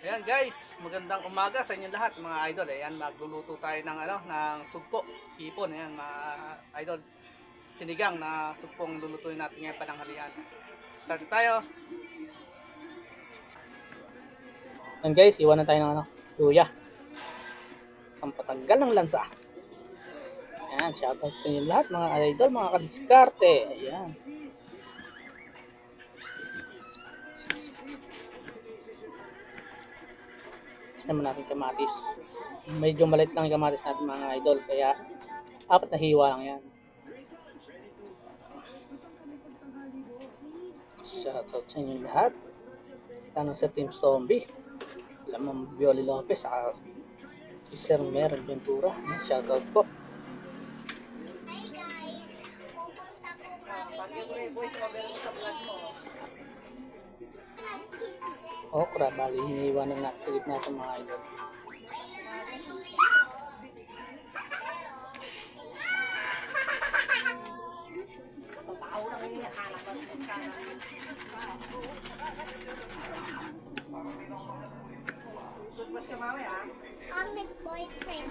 Ayan guys, magandang umaga sa inyo lahat mga idol. Ayan, magluluto tayo ng ng sugpo, hipon. Ayan mga idol, sinigang na sugpong lulutuin natin ngayon pananghalian. Start tayo. Ayan guys, iwan na tayo ng luya. Pampatanggal ng lansa. Ayan, shoutout sa inyo lahat mga idol, mga kadiskarte. Ayan. Naman natin kamatis. Medyo maliit lang yung kamatis natin mga idol, kaya apat na hiwa lang yan. Shoutout sa inyo lahat. Tanong sa Team Zombie. Lamang Violi Lopez saka si Sir Mer Ventura. Shoutout po. Hi guys, pupunta po kami Okra, bali hiniwanan natin sa gitna natin mga idol. ang nag-boyfriend.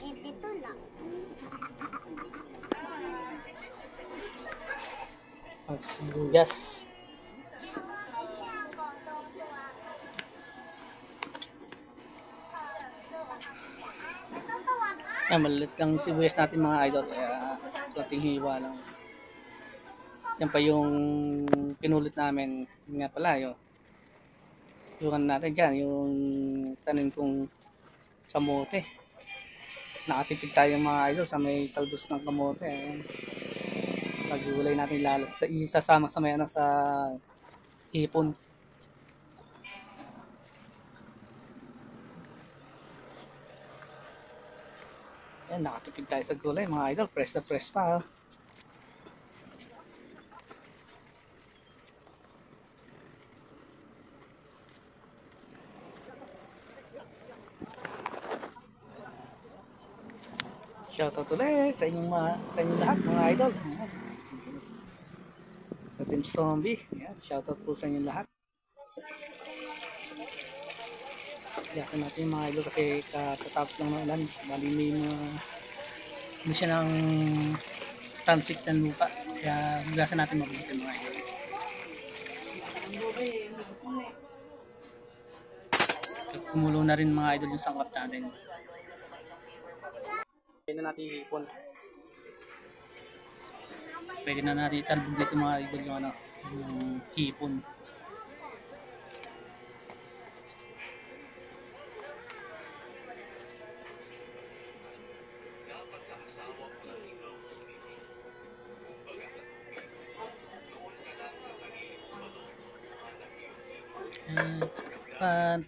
Dito lang. Ang sibuyas. Ayan, maliit lang sibuyas natin mga idol, kaya konting hiwa lang. Yan pa yung pinulit namin. Yun nga pala, yung natin dyan, yung tanim kong kamote. Nakatipid tayo mga idol sa may talbos ng kamote. Ayan. Sa gulay natin lalas, isasama sa may sa hipon. Ayan, nakatipid tayo sa gulay mga idol. Press na press pa. Ha? Shoutout ulit sa inyong lahat mga idol. Ayan. Sa Team Zombie. Ayan, shoutout po sa inyong lahat. Biyasan natin yung mga idol kasi katapos lang ng ulan. Bali may ano siya ng tansik ng lupa. Kaya biyasan natin mabuti mga idol. Kumulo na rin mga idol yung sangkap natin. Pwede na natin hipon. Pwede na natin italbog dito mga idol yung hipon.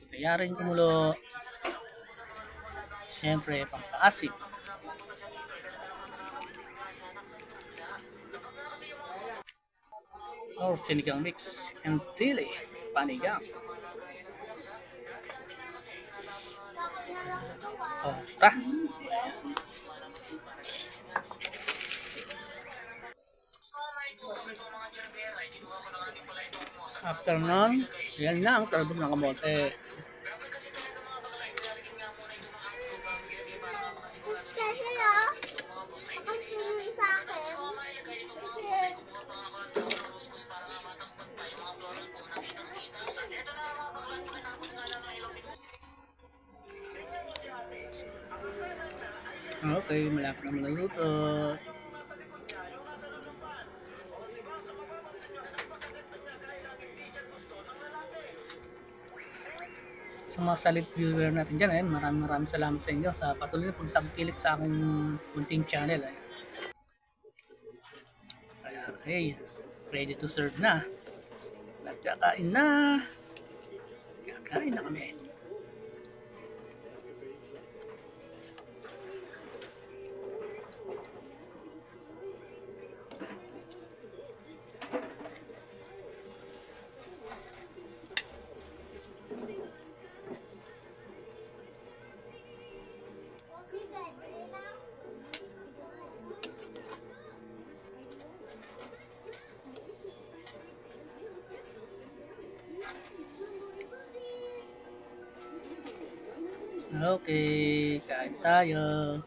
Payarin kumulo. Siyempre, pampaasim. Or sinigang mix and sili. Panigang. Okra. After nun, yan na ang talbog ng kamote. Kasi ang sinin sa akin. Okay, malapit na maluluto. Sa mga solid viewer natin dyan, maraming salamat sa inyo sa patuloy na pagtangkilik sa aking munting channel. Okay, ready to serve na. Nagkakain na. Kakain na kami. Okay, kain tayo.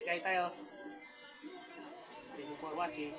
Kain tayo. Thank you for watching.